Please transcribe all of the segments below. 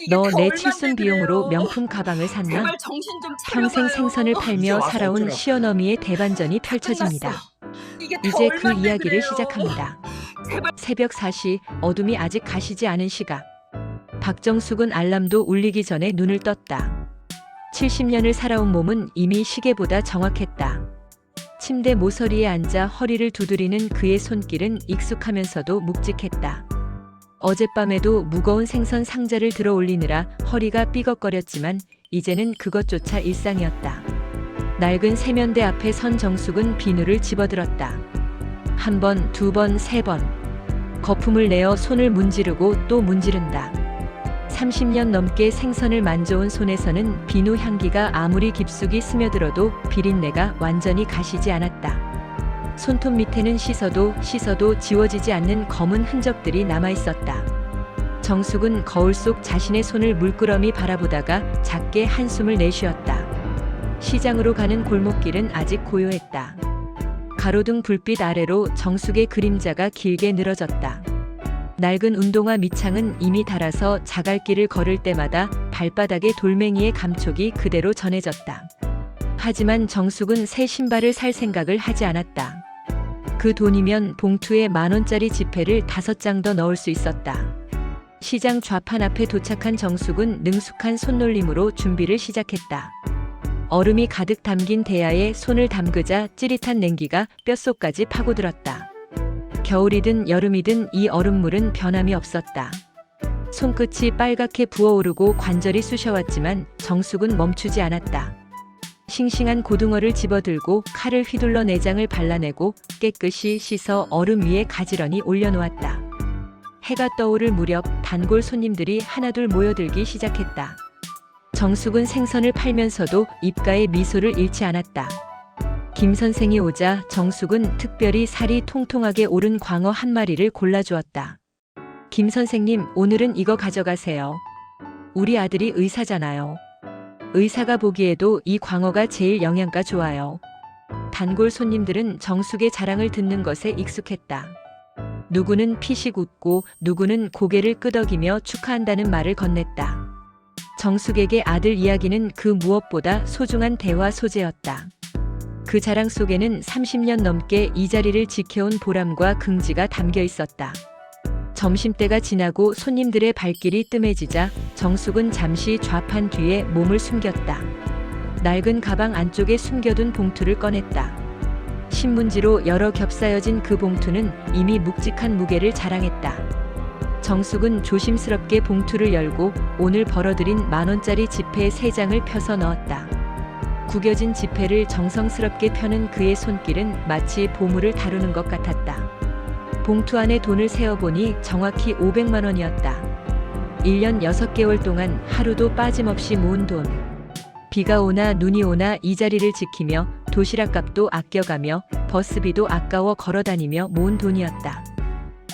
이게 너 다 내 얼만데 칠순 비용으로 그래요? 명품 가방을 샀나? 제발 정신 좀 평생 차려봐요. 생선을 이제 팔며 와서 살아온 어쩌라고. 시어머니의 대반전이 다 끝났어. 펼쳐집니다. 이게 다 이제 그 얼만데 이야기를 그래요? 시작합니다. 제발. 새벽 4시, 어둠이 아직 가시지 않은 시각. 박정숙은 알람도 울리기 전에 눈을 떴다. 70년을 살아온 몸은 이미 시계보다 정확했다. 침대 모서리에 앉아 허리를 두드리는 그의 손길은 익숙하면서도 묵직했다. 어젯밤에도 무거운 생선 상자를 들어 올리느라 허리가 삐걱거렸지만 이제는 그것조차 일상이었다. 낡은 세면대 앞에 선 정숙은 비누를 집어들었다. 한 번, 두 번, 세 번. 거품을 내어 손을 문지르고 또 문지른다. 30년 넘게 생선을 만져온 손에서는 비누 향기가 아무리 깊숙이 스며들어도 비린내가 완전히 가시지 않았다. 손톱 밑에는 씻어도 지워지지 않는 검은 흔적들이 남아있었다. 정숙은 거울 속 자신의 손을 물끄러미 바라보다가 작게 한숨을 내쉬었다. 시장으로 가는 골목길은 아직 고요했다. 가로등 불빛 아래로 정숙의 그림자가 길게 늘어졌다. 낡은 운동화 밑창은 이미 닳아서 자갈길을 걸을 때마다 발바닥의 돌멩이의 감촉이 그대로 전해졌다. 하지만 정숙은 새 신발을 살 생각을 하지 않았다. 그 돈이면 봉투에 10,000원짜리 지폐를 5장 더 넣을 수 있었다. 시장 좌판 앞에 도착한 정숙은 능숙한 손놀림으로 준비를 시작했다. 얼음이 가득 담긴 대야에 손을 담그자 찌릿한 냉기가 뼛속까지 파고들었다. 겨울이든 여름이든 이 얼음물은 변함이 없었다. 손끝이 빨갛게 부어오르고 관절이 쑤셔왔지만 정숙은 멈추지 않았다. 싱싱한 고등어를 집어들고 칼을 휘둘러 내장을 발라내고 깨끗이 씻어 얼음 위에 가지런히 올려놓았다. 해가 떠오를 무렵 단골 손님들이 하나둘 모여들기 시작했다. 정숙은 생선을 팔면서도 입가에 미소를 잃지 않았다. 김 선생이 오자 정숙은 특별히 살이 통통하게 오른 광어 한 마리를 골라주었다. 김 선생님, 오늘은 이거 가져가세요. 우리 아들이 의사잖아요. 의사가 보기에도 이 광어가 제일 영양가 좋아요. 단골 손님들은 정숙의 자랑을 듣는 것에 익숙했다. 누구는 피식 웃고 누구는 고개를 끄덕이며 축하한다는 말을 건넸다. 정숙에게 아들 이야기는 그 무엇보다 소중한 대화 소재였다. 그 자랑 속에는 30년 넘게 이 자리를 지켜온 보람과 긍지가 담겨 있었다. 점심때가 지나고 손님들의 발길이 뜸해지자 정숙은 잠시 좌판 뒤에 몸을 숨겼다. 낡은 가방 안쪽에 숨겨둔 봉투를 꺼냈다. 신문지로 여러 겹싸여진 그 봉투는 이미 묵직한 무게를 자랑했다. 정숙은 조심스럽게 봉투를 열고 오늘 벌어들인 10,000원짜리 지폐 3장을 펴서 넣었다. 구겨진 지폐를 정성스럽게 펴는 그의 손길은 마치 보물을 다루는 것 같았다. 봉투 안에 돈을 세어보니 정확히 500만 원이었다. 1년 6개월 동안 하루도 빠짐없이 모은 돈. 비가 오나 눈이 오나 이 자리를 지키며 도시락값도 아껴가며 버스비도 아까워 걸어다니며 모은 돈이었다.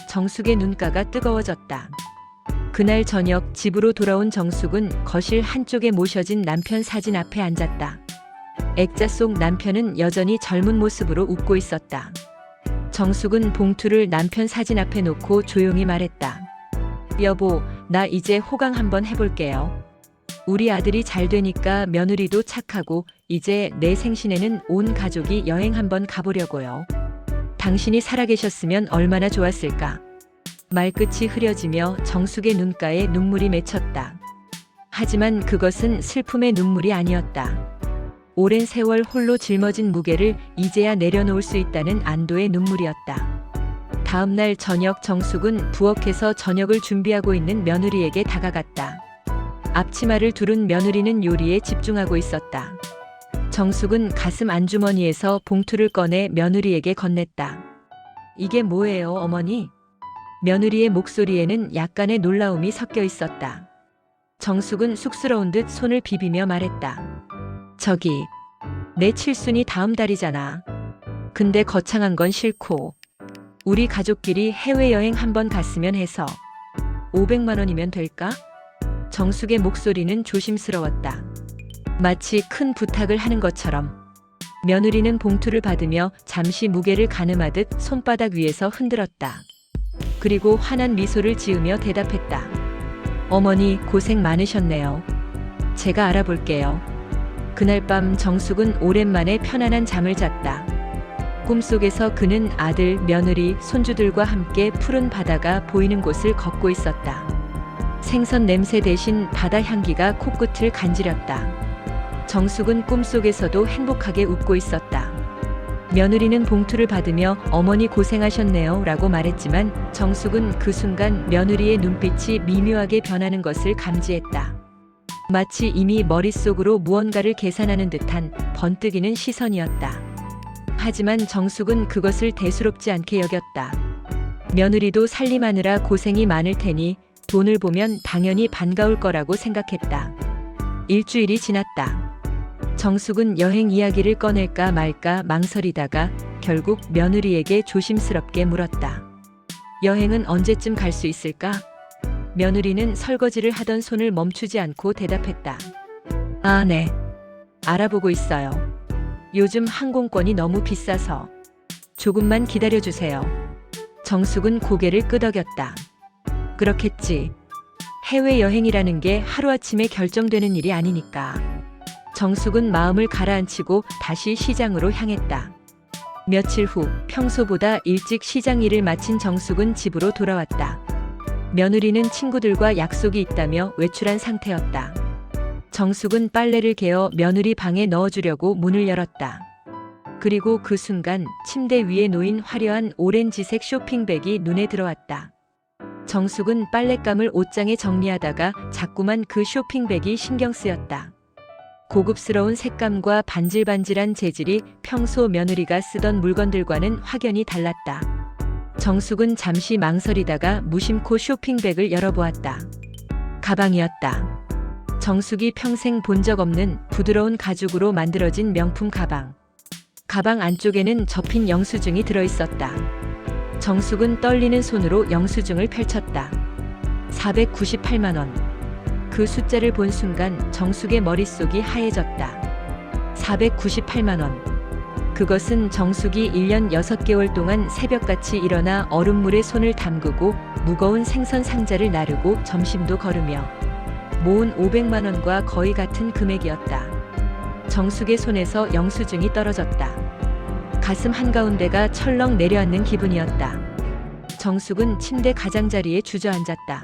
정숙의 눈가가 뜨거워졌다. 그날 저녁 집으로 돌아온 정숙은 거실 한쪽에 모셔진 남편 사진 앞에 앉았다. 액자 속 남편은 여전히 젊은 모습으로 웃고 있었다. 정숙은 봉투를 남편 사진 앞에 놓고 조용히 말했다. 여보, 나 이제 호강 한번 해볼게요. 우리 아들이 잘 되니까 며느리도 착하고 이제 내 생신에는 온 가족이 여행 한번 가보려고요. 당신이 살아계셨으면 얼마나 좋았을까. 말끝이 흐려지며 정숙의 눈가에 눈물이 맺혔다. 하지만 그것은 슬픔의 눈물이 아니었다. 오랜 세월 홀로 짊어진 무게를 이제야 내려놓을 수 있다는 안도의 눈물이었다. 다음 날 저녁 정숙은 부엌에서 저녁을 준비하고 있는 며느리에게 다가갔다. 앞치마를 두른 며느리는 요리에 집중하고 있었다. 정숙은 가슴 안주머니에서 봉투를 꺼내 며느리에게 건넸다. 이게 뭐예요, 어머니? 며느리의 목소리에는 약간의 놀라움이 섞여 있었다. 정숙은 쑥스러운 듯 손을 비비며 말했다. 저기, 내 칠순이 다음 달이잖아. 근데 거창한 건 싫고 우리 가족끼리 해외여행 한번 갔으면 해서 500만 원이면 될까? 정숙의 목소리는 조심스러웠다. 마치 큰 부탁을 하는 것처럼. 며느리는 봉투를 받으며 잠시 무게를 가늠하듯 손바닥 위에서 흔들었다. 그리고 환한 미소를 지으며 대답했다. 어머니 고생 많으셨네요. 제가 알아볼게요. 그날 밤 정숙은 오랜만에 편안한 잠을 잤다. 꿈속에서 그는 아들, 며느리, 손주들과 함께 푸른 바다가 보이는 곳을 걷고 있었다. 생선 냄새 대신 바다 향기가 코끝을 간지렸다. 정숙은 꿈속에서도 행복하게 웃고 있었다. 며느리는 봉투를 받으며 어머니 고생하셨네요 라고 말했지만 정숙은 그 순간 며느리의 눈빛이 미묘하게 변하는 것을 감지했다. 마치 이미 머릿속으로 무언가를 계산하는 듯한 번뜩이는 시선이었다. 하지만 정숙은 그것을 대수롭지 않게 여겼다. 며느리도 살림하느라 고생이 많을 테니 돈을 보면 당연히 반가울 거라고 생각했다. 일주일이 지났다. 정숙은 여행 이야기를 꺼낼까 말까 망설이다가 결국 며느리에게 조심스럽게 물었다. 여행은 언제쯤 갈 수 있을까? 며느리는 설거지를 하던 손을 멈추지 않고 대답했다. 아, 네. 알아보고 있어요. 요즘 항공권이 너무 비싸서. 조금만 기다려주세요. 정숙은 고개를 끄덕였다. 그렇겠지. 해외여행이라는 게 하루아침에 결정되는 일이 아니니까. 정숙은 마음을 가라앉히고 다시 시장으로 향했다. 며칠 후 평소보다 일찍 시장 일을 마친 정숙은 집으로 돌아왔다. 며느리는 친구들과 약속이 있다며 외출한 상태였다. 정숙은 빨래를 개어 며느리 방에 넣어주려고 문을 열었다. 그리고 그 순간 침대 위에 놓인 화려한 오렌지색 쇼핑백이 눈에 들어왔다. 정숙은 빨랫감을 옷장에 정리하다가 자꾸만 그 쇼핑백이 신경 쓰였다. 고급스러운 색감과 반질반질한 재질이 평소 며느리가 쓰던 물건들과는 확연히 달랐다. 정숙은 잠시 망설이다가 무심코 쇼핑백을 열어보았다. 가방이었다. 정숙이 평생 본 적 없는 부드러운 가죽으로 만들어진 명품 가방. 가방 안쪽에는 접힌 영수증이 들어있었다. 정숙은 떨리는 손으로 영수증을 펼쳤다. 498만 원. 그 숫자를 본 순간 정숙의 머릿속이 하얘졌다. 498만 원. 그것은 정숙이 1년 6개월 동안 새벽같이 일어나 얼음물에 손을 담그고 무거운 생선 상자를 나르고 점심도 거르며 모은 500만 원과 거의 같은 금액이었다. 정숙의 손에서 영수증이 떨어졌다. 가슴 한가운데가 철렁 내려앉는 기분이었다. 정숙은 침대 가장자리에 주저앉았다.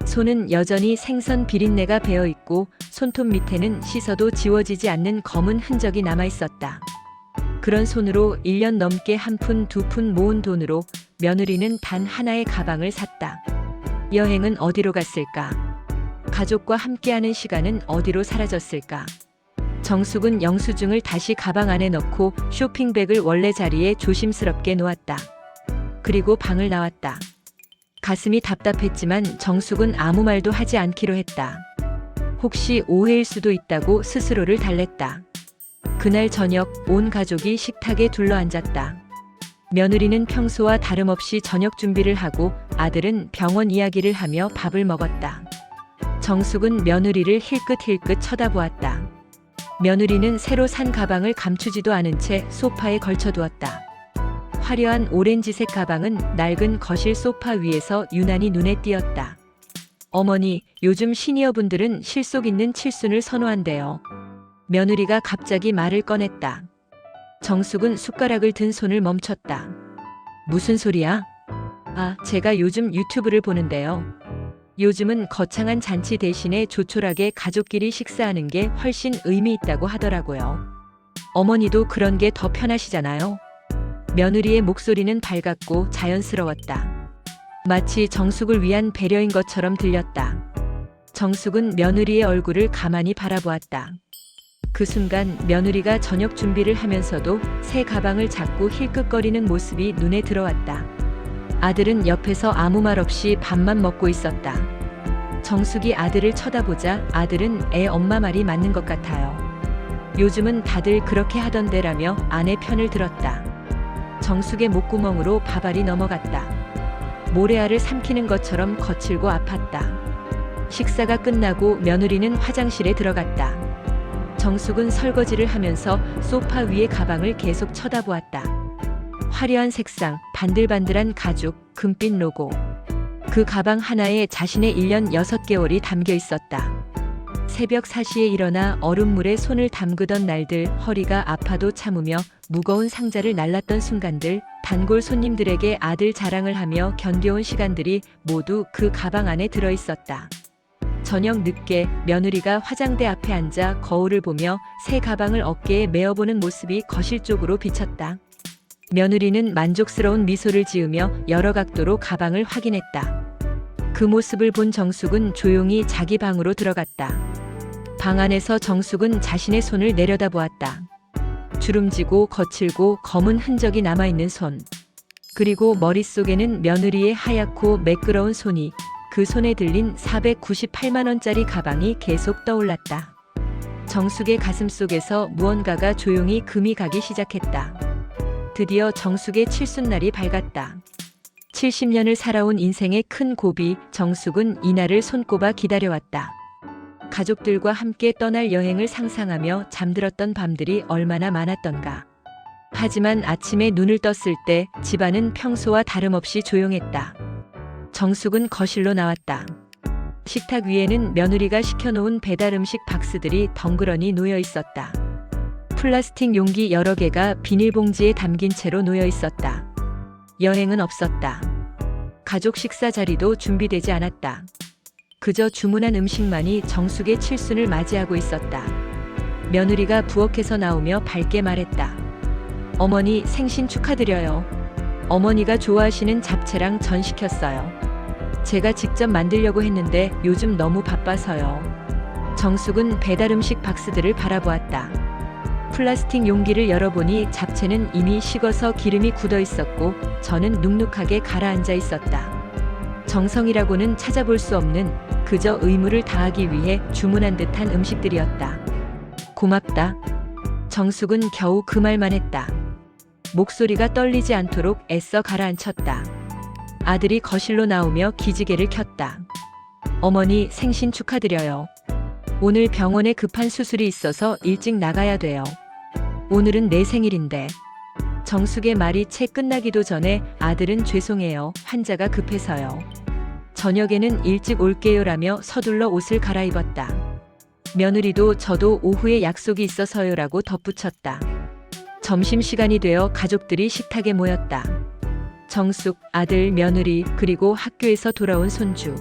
손은 여전히 생선 비린내가 배어있고 손톱 밑에는 씻어도 지워지지 않는 검은 흔적이 남아있었다. 그런 손으로 1년 넘게 한 푼, 두 푼 모은 돈으로 며느리는 단 하나의 가방을 샀다. 여행은 어디로 갔을까? 가족과 함께하는 시간은 어디로 사라졌을까? 정숙은 영수증을 다시 가방 안에 넣고 쇼핑백을 원래 자리에 조심스럽게 놓았다. 그리고 방을 나왔다. 가슴이 답답했지만 정숙은 아무 말도 하지 않기로 했다. 혹시 오해일 수도 있다고 스스로를 달랬다. 그날 저녁 온 가족이 식탁에 둘러앉았다. 며느리는 평소와 다름없이 저녁 준비를 하고 아들은 병원 이야기를 하며 밥을 먹었다. 정숙은 며느리를 힐끗힐끗 쳐다보았다. 며느리는 새로 산 가방을 감추지도 않은 채 소파에 걸쳐두었다. 화려한 오렌지색 가방은 낡은 거실 소파 위에서 유난히 눈에 띄었다. 어머니, 요즘 시니어분들은 실속 있는 칠순을 선호한대요. 며느리가 갑자기 말을 꺼냈다. 정숙은 숟가락을 든 손을 멈췄다. 무슨 소리야? 아, 제가 요즘 유튜브를 보는데요. 요즘은 거창한 잔치 대신에 조촐하게 가족끼리 식사하는 게 훨씬 의미 있다고 하더라고요. 어머니도 그런 게 더 편하시잖아요. 며느리의 목소리는 밝았고 자연스러웠다. 마치 정숙을 위한 배려인 것처럼 들렸다. 정숙은 며느리의 얼굴을 가만히 바라보았다. 그 순간 며느리가 저녁 준비를 하면서도 새 가방을 잡고 힐끗거리는 모습이 눈에 들어왔다. 아들은 옆에서 아무 말 없이 밥만 먹고 있었다. 정숙이 아들을 쳐다보자 아들은 애 엄마 말이 맞는 것 같아요. 요즘은 다들 그렇게 하던데라며 아내 편을 들었다. 정숙의 목구멍으로 밥알이 넘어갔다. 모래알을 삼키는 것처럼 거칠고 아팠다. 식사가 끝나고 며느리는 화장실에 들어갔다. 정숙은 설거지를 하면서 소파 위의 가방을 계속 쳐다보았다. 화려한 색상, 반들반들한 가죽, 금빛 로고. 그 가방 하나에 자신의 1년 6개월이 담겨 있었다. 새벽 4시에 일어나 얼음물에 손을 담그던 날들, 허리가 아파도 참으며 무거운 상자를 날랐던 순간들, 단골 손님들에게 아들 자랑을 하며 견뎌온 시간들이 모두 그 가방 안에 들어 있었다. 저녁 늦게 며느리가 화장대 앞에 앉아 거울을 보며 새 가방을 어깨에 메어보는 모습이 거실 쪽으로 비쳤다. 며느리는 만족스러운 미소를 지으며 여러 각도로 가방을 확인했다. 그 모습을 본 정숙은 조용히 자기 방으로 들어갔다. 방 안에서 정숙은 자신의 손을 내려다보았다. 주름지고 거칠고 검은 흔적이 남아있는 손. 그리고 머릿속에는 며느리의 하얗고 매끄러운 손이, 그 손에 들린 498만 원짜리 가방이 계속 떠올랐다. 정숙의 가슴 속에서 무언가가 조용히 금이 가기 시작했다. 드디어 정숙의 칠순날이 밝았다. 70년을 살아온 인생의 큰 고비, 정숙은 이날을 손꼽아 기다려왔다. 가족들과 함께 떠날 여행을 상상하며 잠들었던 밤들이 얼마나 많았던가. 하지만 아침에 눈을 떴을 때 집안은 평소와 다름없이 조용했다. 정숙은 거실로 나왔다. 식탁 위에는 며느리가 시켜놓은 배달 음식 박스들이 덩그러니 놓여 있었다. 플라스틱 용기 여러 개가 비닐봉지에 담긴 채로 놓여 있었다. 여행은 없었다. 가족 식사 자리도 준비되지 않았다. 그저 주문한 음식만이 정숙의 칠순을 맞이하고 있었다. 며느리가 부엌에서 나오며 밝게 말했다. 어머니, 생신 축하드려요. 어머니가 좋아하시는 잡채랑 전 시켰어요. 제가 직접 만들려고 했는데 요즘 너무 바빠서요. 정숙은 배달 음식 박스들을 바라보았다. 플라스틱 용기를 열어보니 잡채는 이미 식어서 기름이 굳어 있었고 저는 눅눅하게 가라앉아 있었다. 정성이라고는 찾아볼 수 없는, 그저 의무를 다하기 위해 주문한 듯한 음식들이었다. 고맙다. 정숙은 겨우 그 말만 했다. 목소리가 떨리지 않도록 애써 가라앉혔다. 아들이 거실로 나오며 기지개를 켰다. 어머니, 생신 축하드려요. 오늘 병원에 급한 수술이 있어서 일찍 나가야 돼요. 오늘은 내 생일인데. 정숙의 말이 채 끝나기도 전에 아들은 죄송해요. 환자가 급해서요. 저녁에는 일찍 올게요라며 서둘러 옷을 갈아입었다. 며느리도 저도 오후에 약속이 있어서요라고 덧붙였다. 점심시간이 되어 가족들이 식탁에 모였다. 정숙, 아들, 며느리, 그리고 학교에서 돌아온 손주.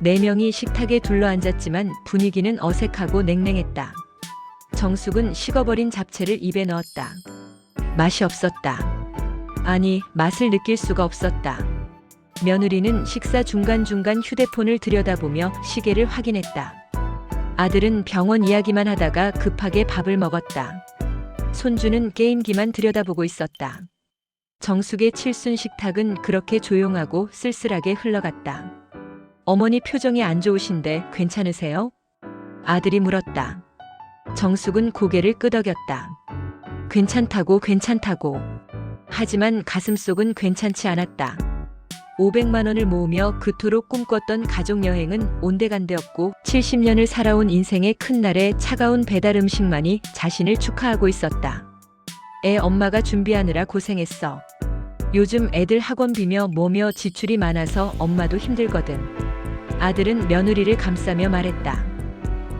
4명이 식탁에 둘러앉았지만 분위기는 어색하고 냉랭했다. 정숙은 식어버린 잡채를 입에 넣었다. 맛이 없었다. 아니, 맛을 느낄 수가 없었다. 며느리는 식사 중간중간 휴대폰을 들여다보며 시계를 확인했다. 아들은 병원 이야기만 하다가 급하게 밥을 먹었다. 손주는 게임기만 들여다보고 있었다. 정숙의 칠순 식탁은 그렇게 조용하고 쓸쓸하게 흘러갔다. 어머니 표정이 안 좋으신데 괜찮으세요? 아들이 물었다. 정숙은 고개를 끄덕였다. 괜찮다고. 하지만 가슴속은 괜찮지 않았다. 500만 원을 모으며 그토록 꿈꿨던 가족여행은 온데간데없고 70년을 살아온 인생의 큰 날에 차가운 배달 음식만이 자신을 축하하고 있었다. 애 엄마가 준비하느라 고생했어. 요즘 애들 학원비며 뭐며 지출이 많아서 엄마도 힘들거든. 아들은 며느리를 감싸며 말했다.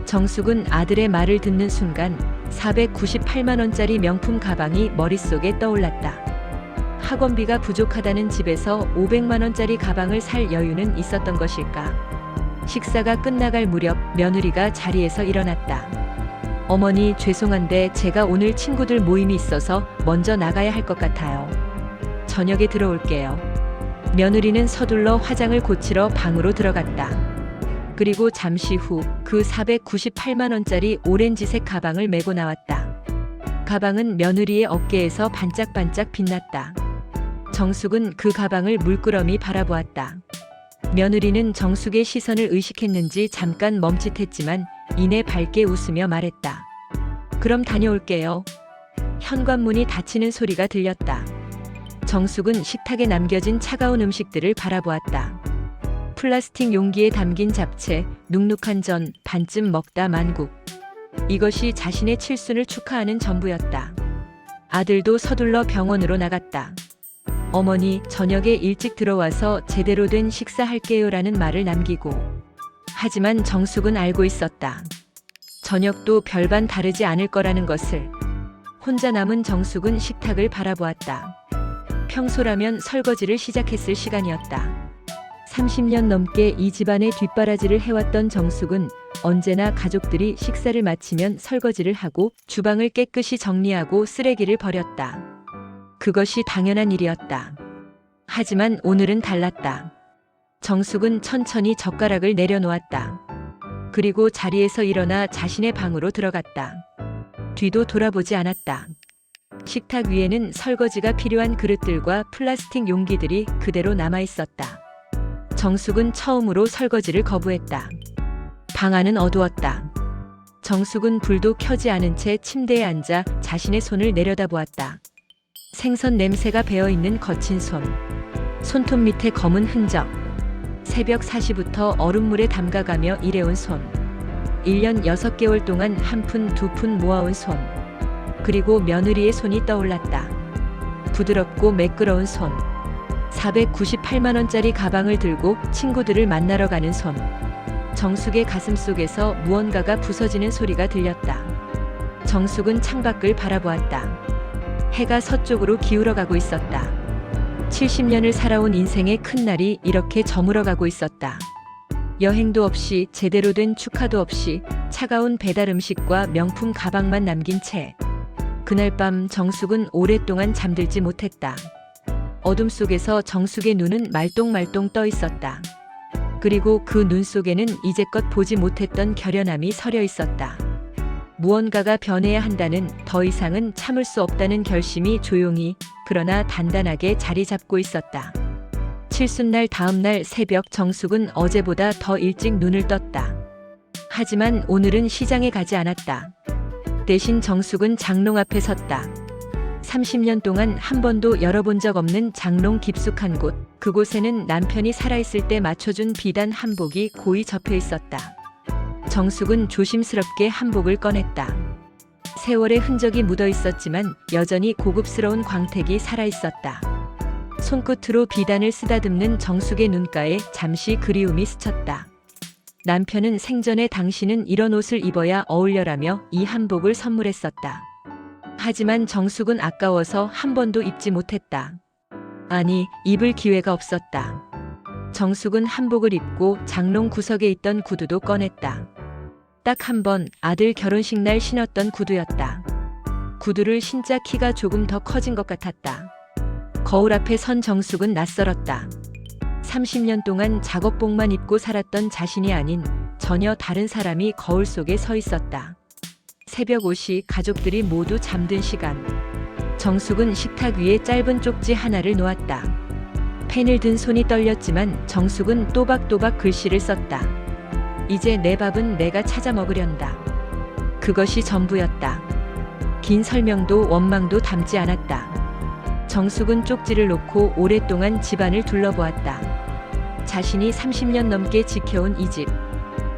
정숙은 아들의 말을 듣는 순간 498만 원짜리 명품 가방이 머릿속에 떠올랐다. 학원비가 부족하다는 집에서 500만 원짜리 가방을 살 여유는 있었던 것일까? 식사가 끝나갈 무렵 며느리가 자리에서 일어났다. 어머니, 죄송한데 제가 오늘 친구들 모임이 있어서 먼저 나가야 할 것 같아요. 저녁에 들어올게요. 며느리는 서둘러 화장을 고치러 방으로 들어갔다. 그리고 잠시 후 그 498만 원짜리 오렌지색 가방을 메고 나왔다. 가방은 며느리의 어깨에서 반짝반짝 빛났다. 정숙은 그 가방을 물끄러미 바라보았다. 며느리는 정숙의 시선을 의식했는지 잠깐 멈칫했지만 이내 밝게 웃으며 말했다. 그럼 다녀올게요. 현관문이 닫히는 소리가 들렸다. 정숙은 식탁에 남겨진 차가운 음식들을 바라보았다. 플라스틱 용기에 담긴 잡채, 눅눅한 전, 반쯤 먹다 만국. 이것이 자신의 칠순을 축하하는 전부였다. 아들도 서둘러 병원으로 나갔다. 어머니, 저녁에 일찍 들어와서 제대로 된 식사할게요라는 말을 남기고. 하지만 정숙은 알고 있었다. 저녁도 별반 다르지 않을 거라는 것을. 혼자 남은 정숙은 식탁을 바라보았다. 평소라면 설거지를 시작했을 시간이었다. 30년 넘게 이 집안의 뒷바라지를 해왔던 정숙은 언제나 가족들이 식사를 마치면 설거지를 하고 주방을 깨끗이 정리하고 쓰레기를 버렸다. 그것이 당연한 일이었다. 하지만 오늘은 달랐다. 정숙은 천천히 젓가락을 내려놓았다. 그리고 자리에서 일어나 자신의 방으로 들어갔다. 뒤도 돌아보지 않았다. 식탁 위에는 설거지가 필요한 그릇들과 플라스틱 용기들이 그대로 남아 있었다. 정숙은 처음으로 설거지를 거부했다. 방 안은 어두웠다. 정숙은 불도 켜지 않은 채 침대에 앉아 자신의 손을 내려다보았다. 생선 냄새가 배어있는 거친 손. 손톱 밑에 검은 흔적. 새벽 4시부터 얼음물에 담가가며 일해온 손. 1년 6개월 동안 한 푼, 두 푼 모아온 손. 그리고 며느리의 손이 떠올랐다. 부드럽고 매끄러운 손. 498만 원짜리 가방을 들고 친구들을 만나러 가는 손. 정숙의 가슴 속에서 무언가가 부서지는 소리가 들렸다. 정숙은 창밖을 바라보았다. 해가 서쪽으로 기울어가고 있었다. 70년을 살아온 인생의 큰 날이 이렇게 저물어가고 있었다. 여행도 없이, 제대로 된 축하도 없이 차가운 배달 음식과 명품 가방만 남긴 채 그날 밤 정숙은 오랫동안 잠들지 못했다. 어둠 속에서 정숙의 눈은 말똥말똥 떠 있었다. 그리고 그 눈 속에는 이제껏 보지 못했던 결연함이 서려 있었다. 무언가가 변해야 한다는, 더 이상은 참을 수 없다는 결심이 조용히 그러나 단단하게 자리 잡고 있었다. 칠순날 다음 날 새벽 정숙은 어제보다 더 일찍 눈을 떴다. 하지만 오늘은 시장에 가지 않았다. 대신 정숙은 장롱 앞에 섰다. 30년 동안 한 번도 열어본 적 없는 장롱 깊숙한 곳. 그곳에는 남편이 살아있을 때 맞춰준 비단 한복이 고이 접혀 있었다. 정숙은 조심스럽게 한복을 꺼냈다. 세월의 흔적이 묻어 있었지만 여전히 고급스러운 광택이 살아있었다. 손끝으로 비단을 쓰다듬는 정숙의 눈가에 잠시 그리움이 스쳤다. 남편은 생전에 당신은 이런 옷을 입어야 어울려라며 이 한복을 선물했었다. 하지만 정숙은 아까워서 한 번도 입지 못했다. 아니, 입을 기회가 없었다. 정숙은 한복을 입고 장롱 구석에 있던 구두도 꺼냈다. 딱 한 번 아들 결혼식 날 신었던 구두였다. 구두를 신자 키가 조금 더 커진 것 같았다. 거울 앞에 선 정숙은 낯설었다. 30년 동안 작업복만 입고 살았던 자신이 아닌 전혀 다른 사람이 거울 속에 서 있었다. 새벽 5시 가족들이 모두 잠든 시간. 정숙은 식탁 위에 짧은 쪽지 하나를 놓았다. 펜을 든 손이 떨렸지만 정숙은 또박또박 글씨를 썼다. 이제 내 밥은 내가 찾아 먹으련다. 그것이 전부였다. 긴 설명도 원망도 담지 않았다. 정숙은 쪽지를 놓고 오랫동안 집안을 둘러보았다. 자신이 30년 넘게 지켜온 이 집.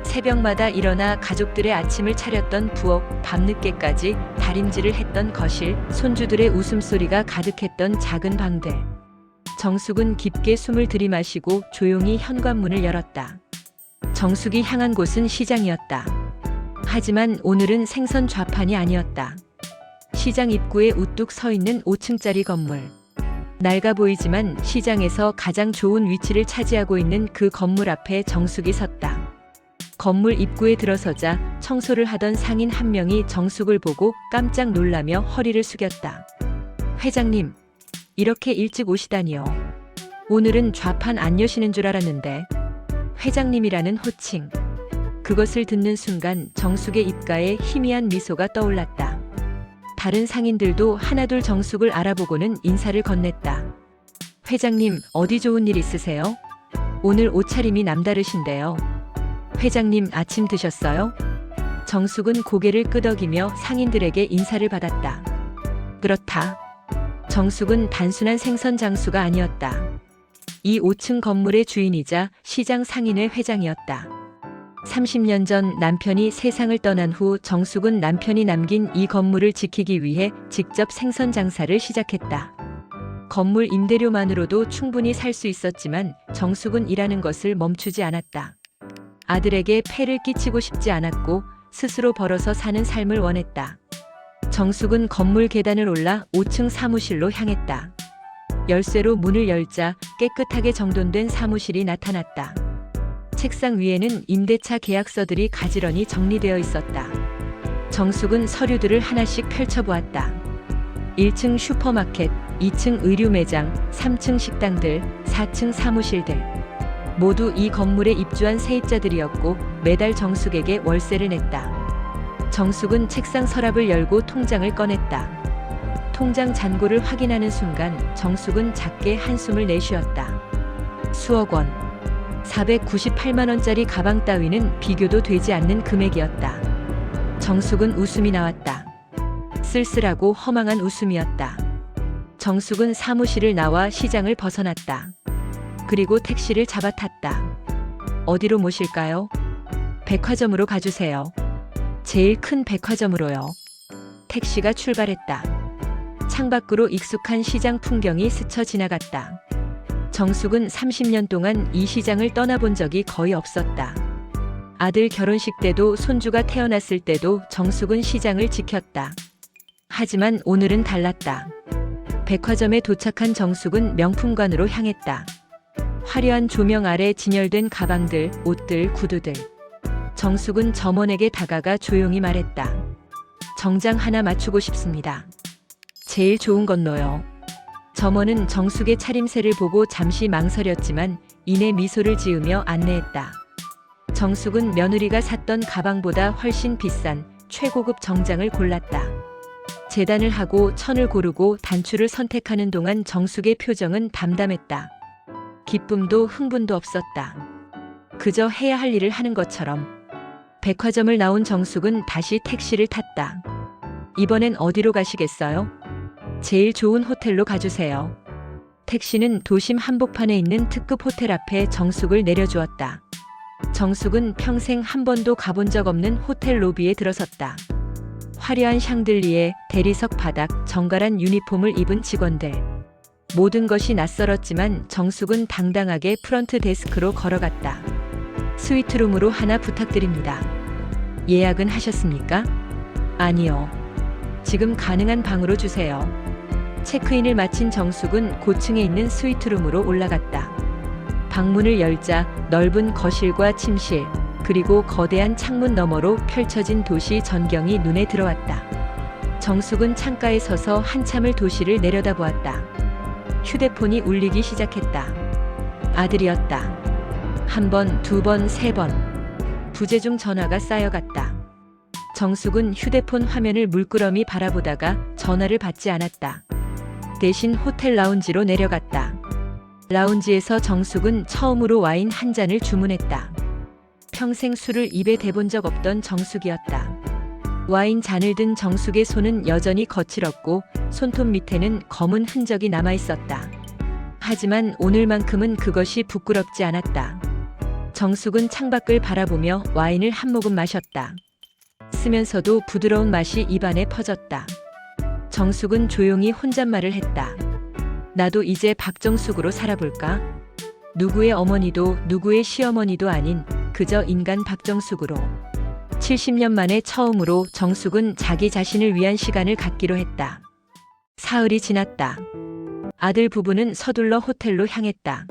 새벽마다 일어나 가족들의 아침을 차렸던 부엌, 밤늦게까지 다림질을 했던 거실, 손주들의 웃음소리가 가득했던 작은 방들. 정숙은 깊게 숨을 들이마시고 조용히 현관문을 열었다. 정숙이 향한 곳은 시장이었다. 하지만 오늘은 생선 좌판이 아니었다. 시장 입구에 우뚝 서 있는 5층짜리 건물. 낡아 보이지만 시장에서 가장 좋은 위치를 차지하고 있는 그 건물 앞에 정숙이 섰다. 건물 입구에 들어서자 청소를 하던 상인 한 명이 정숙을 보고 깜짝 놀라며 허리를 숙였다. 회장님, 이렇게 일찍 오시다니요. 오늘은 좌판 안 여시는 줄 알았는데. 회장님이라는 호칭. 그것을 듣는 순간 정숙의 입가에 희미한 미소가 떠올랐다. 다른 상인들도 하나둘 정숙을 알아보고는 인사를 건넸다. 회장님, 어디 좋은 일 있으세요? 오늘 옷차림이 남다르신데요. 회장님, 아침 드셨어요? 정숙은 고개를 끄덕이며 상인들에게 인사를 받았다. 그렇다. 정숙은 단순한 생선 장수가 아니었다. 이 5층 건물의 주인이자 시장 상인회 회장이었다. 30년 전 남편이 세상을 떠난 후 정숙은 남편이 남긴 이 건물을 지키기 위해 직접 생선 장사를 시작했다. 건물 임대료만으로도 충분히 살 수 있었지만 정숙은 일하는 것을 멈추지 않았다. 아들에게 폐를 끼치고 싶지 않았고 스스로 벌어서 사는 삶을 원했다. 정숙은 건물 계단을 올라 5층 사무실로 향했다. 열쇠로 문을 열자 깨끗하게 정돈된 사무실이 나타났다. 책상 위에는 임대차 계약서들이 가지런히 정리되어 있었다. 정숙은 서류들을 하나씩 펼쳐보았다. 1층 슈퍼마켓, 2층 의류 매장, 3층 식당들, 4층 사무실들. 모두 이 건물에 입주한 세입자들이었고 매달 정숙에게 월세를 냈다. 정숙은 책상 서랍을 열고 통장을 꺼냈다. 통장 잔고를 확인하는 순간 정숙은 작게 한숨을 내쉬었다. 수억 원. 498만 원짜리 가방 따위는 비교도 되지 않는 금액이었다. 정숙은 웃음이 나왔다. 쓸쓸하고 허망한 웃음이었다. 정숙은 사무실을 나와 시장을 벗어났다. 그리고 택시를 잡아탔다. 어디로 모실까요? 백화점으로 가주세요. 제일 큰 백화점으로요. 택시가 출발했다. 창밖으로 익숙한 시장 풍경이 스쳐 지나갔다. 정숙은 30년 동안 이 시장을 떠나본 적이 거의 없었다. 아들 결혼식 때도 손주가 태어났을 때도 정숙은 시장을 지켰다. 하지만 오늘은 달랐다. 백화점에 도착한 정숙은 명품관으로 향했다. 화려한 조명 아래 진열된 가방들, 옷들, 구두들. 정숙은 점원에게 다가가 조용히 말했다. 정장 하나 맞추고 싶습니다. 제일 좋은 건로요. 점원은 정숙의 차림새를 보고 잠시 망설였지만 이내 미소를 지으며 안내했다. 정숙은 며느리가 샀던 가방보다 훨씬 비싼 최고급 정장을 골랐다. 재단을 하고 천을 고르고 단추를 선택하는 동안 정숙의 표정은 담담했다. 기쁨도 흥분도 없었다. 그저 해야 할 일을 하는 것처럼. 백화점을 나온 정숙은 다시 택시를 탔다. 이번엔 어디로 가시겠어요? 제일 좋은 호텔로 가주세요. 택시는 도심 한복판에 있는 특급 호텔 앞에 정숙을 내려주었다. 정숙은 평생 한 번도 가본 적 없는 호텔 로비에 들어섰다. 화려한 샹들리에, 대리석 바닥, 정갈한 유니폼을 입은 직원들. 모든 것이 낯설었지만 정숙은 당당하게 프런트 데스크로 걸어갔다. 스위트룸으로 하나 부탁드립니다. 예약은 하셨습니까? 아니요. 지금 가능한 방으로 주세요. 체크인을 마친 정숙은 고층에 있는 스위트룸으로 올라갔다. 방문을 열자 넓은 거실과 침실, 그리고 거대한 창문 너머로 펼쳐진 도시 전경이 눈에 들어왔다. 정숙은 창가에 서서 한참을 도시를 내려다보았다. 휴대폰이 울리기 시작했다. 아들이었다. 한 번, 두 번, 세 번. 부재중 전화가 쌓여갔다. 정숙은 휴대폰 화면을 물끄러미 바라보다가 전화를 받지 않았다. 대신 호텔 라운지로 내려갔다. 라운지에서 정숙은 처음으로 와인 한 잔을 주문했다. 평생 술을 입에 대본 적 없던 정숙이었다. 와인 잔을 든 정숙의 손은 여전히 거칠었고 손톱 밑에는 검은 흔적이 남아 있었다. 하지만 오늘만큼은 그것이 부끄럽지 않았다. 정숙은 창밖을 바라보며 와인을 한 모금 마셨다. 쓰면서도 부드러운 맛이 입안에 퍼졌다. 정숙은 조용히 혼잣말을 했다. 나도 이제 박정숙으로 살아볼까? 누구의 어머니도 누구의 시어머니도 아닌 그저 인간 박정숙으로. 70년 만에 처음으로 정숙은 자기 자신을 위한 시간을 갖기로 했다. 사흘이 지났다. 아들 부부는 서둘러 호텔로 향했다.